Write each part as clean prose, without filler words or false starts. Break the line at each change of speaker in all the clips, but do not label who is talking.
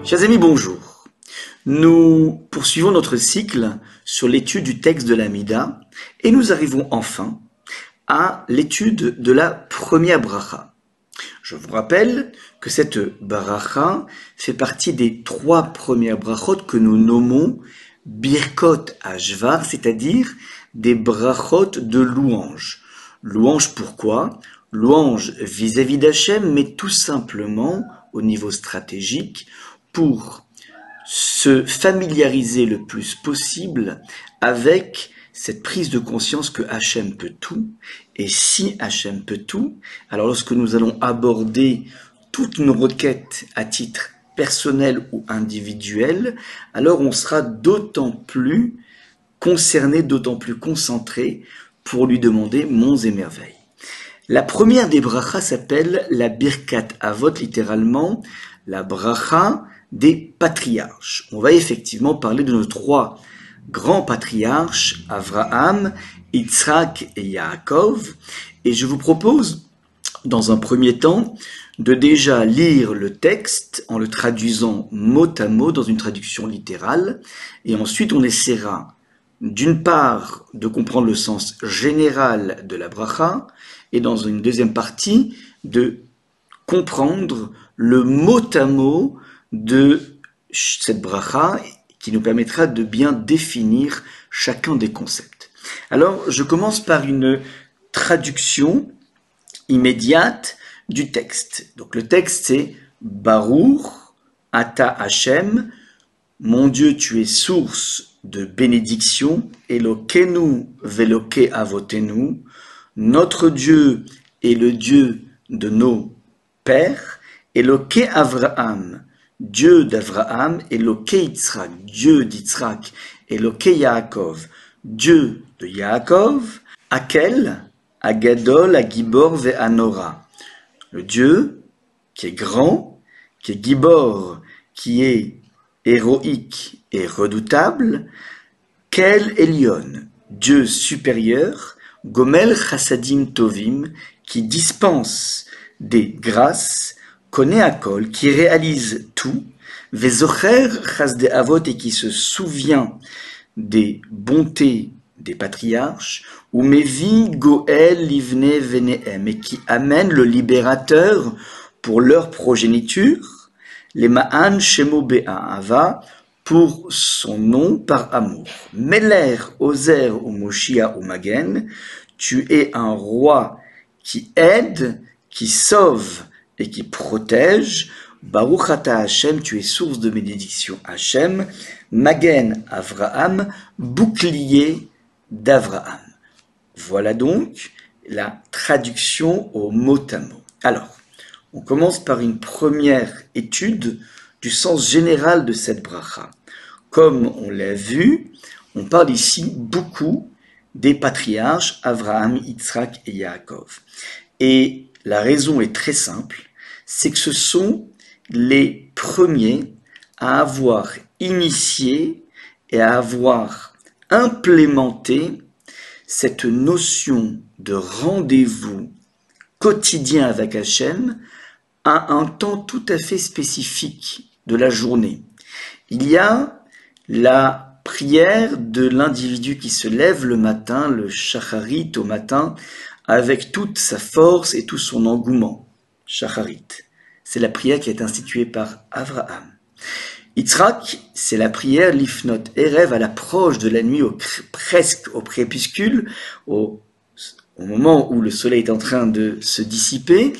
Chers amis, bonjour. Nous poursuivons notre cycle sur l'étude du texte de l'Amida et nous arrivons enfin à l'étude de la première bracha. Je vous rappelle que cette bracha fait partie des 3 premières brachot que nous nommons Birkot Hashvar, c'est-à-dire des brachot de louange. Louange pourquoi? Louange vis-à-vis d'Hachem, mais tout simplement au niveau stratégique pour se familiariser le plus possible avec cette prise de conscience que Hachem peut tout. Et si Hachem peut tout, alors lorsque nous allons aborder toutes nos requêtes à titre personnel ou individuel, alors on sera d'autant plus concerné, d'autant plus concentré pour lui demander monts et merveilles. La première des brachas s'appelle la Birkat Avot, littéralement la bracha des patriarches. On va effectivement parler de nos 3 grands patriarches, Avraham, Yitzhak et Yaakov, et je vous propose, dans un premier temps, de déjà lire le texte en le traduisant mot à mot dans une traduction littérale, et ensuite on essaiera d'une part de comprendre le sens général de la bracha, et dans une deuxième partie de comprendre le mot à mot de cette bracha qui nous permettra de bien définir chacun des concepts. Alors, je commence par une traduction immédiate du texte. Donc, le texte, c'est Baruch Ata Hashem, mon Dieu, tu es source de bénédiction, Elokeinu veloke avotenu, notre Dieu est le Dieu de nos pères, Eloke Avraham, Dieu d'Avraham, Eloke Yitzhak, Dieu d'Yitzhak, Eloke Yaakov, Dieu de Yaakov, Akel, Agadol, Agibor ve'anora, le Dieu qui est grand, qui est Gibor, qui est héroïque et redoutable, Kel Elion, Dieu supérieur, Gomel Chassadim Tovim, qui dispense des grâces, connaît Akol, qui réalise tout, Vezocher Chasde Avot, et qui se souvient des bontés des patriarches, ou Mevi Goel Livne Venehem, et qui amène le libérateur pour leur progéniture, les Ma'an Shemo Be'ahava, pour son nom par amour. Meler, Ozer ou Moshia ou Magen, tu es un roi qui aide, qui sauve et qui protège. Baruch Ata Hashem, tu es source de bénédiction Hashem. Magen Avraham, bouclier d'Avraham. Voilà donc la traduction au mot à mot. Alors, on commence par une première étude du sens général de cette bracha. Comme on l'a vu, on parle ici beaucoup des patriarches Avraham, Yitzhak et Yaakov. Et la raison est très simple, c'est que ce sont les premiers à avoir initié et à avoir implémenté cette notion de rendez-vous quotidien avec Hachem à un temps tout à fait spécifique de la journée. Il y a la prière de l'individu qui se lève le matin, le shacharit au matin, avec toute sa force et tout son engouement. Shacharit, c'est la prière qui est instituée par Avraham. Yitzhak, c'est la prière Lifnot Erev à l'approche de la nuit, presque au crépuscule, au moment où le soleil est en train de se dissiper.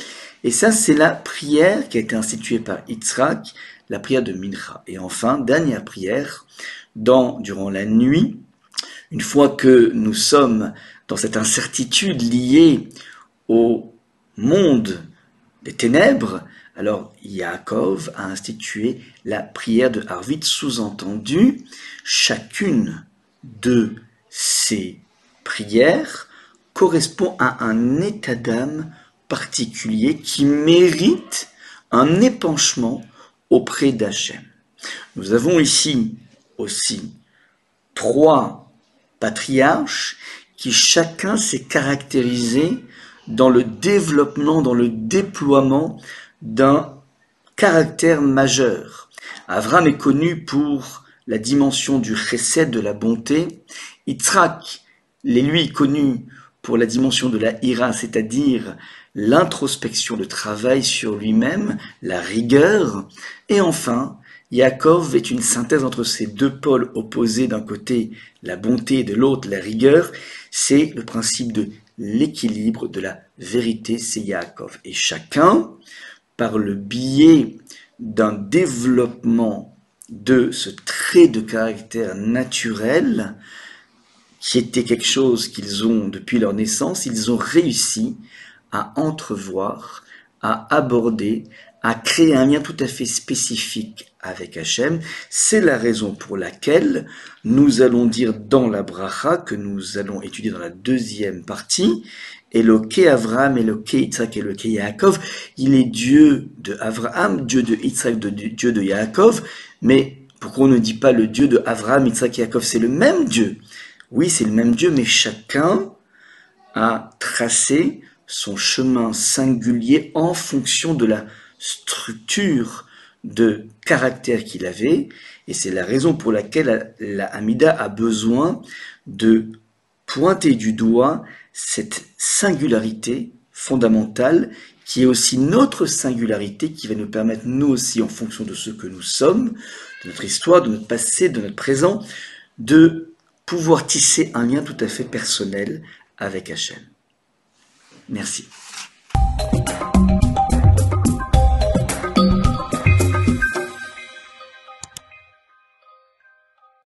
Et ça, c'est la prière qui a été instituée par Yitzhak, la prière de Mincha. Et enfin, dernière prière, durant la nuit, une fois que nous sommes dans cette incertitude liée au monde des ténèbres, alors Yaakov a institué la prière de Harvit, sous-entendu, chacune de ces prières correspond à un état d'âme particulier qui mérite un épanchement auprès d'Hachem. Nous avons ici aussi 3 patriarches qui chacun s'est caractérisé dans le développement, dans le déploiement d'un caractère majeur. Abraham est connu pour la dimension du chesed, de la bonté. Yitzhak, est lui connu pour la dimension de la ira, c'est-à-dire l'introspection, le travail sur lui-même, la rigueur. Et enfin, Yaakov est une synthèse entre ces deux pôles opposés, d'un côté la bonté et de l'autre la rigueur. C'est le principe de l'équilibre, de la vérité, c'est Yaakov. Et chacun, par le biais d'un développement de ce trait de caractère naturel, qui était quelque chose qu'ils ont depuis leur naissance, ils ont réussi à entrevoir, à aborder, à créer un lien tout à fait spécifique avec Hachem. C'est la raison pour laquelle nous allons dire dans la bracha que nous allons étudier dans la deuxième partie, Eloké Avraham, Eloké Yitzhak, Eloké Yaakov. Il est Dieu de Avraham, Dieu de Yitzhak, Dieu de Yaakov. Mais pourquoi on ne dit pas le Dieu de Avraham, Yitzhak et Yaakov? C'est le même Dieu. Oui, c'est le même Dieu, mais chacun a tracé son chemin singulier en fonction de la structure de caractère qu'il avait. Et c'est la raison pour laquelle la Hamida a besoin de pointer du doigt cette singularité fondamentale qui est aussi notre singularité, qui va nous permettre, nous aussi, en fonction de ce que nous sommes, de notre histoire, de notre passé, de notre présent, de pouvoir tisser un lien tout à fait personnel avec Hachem. Merci.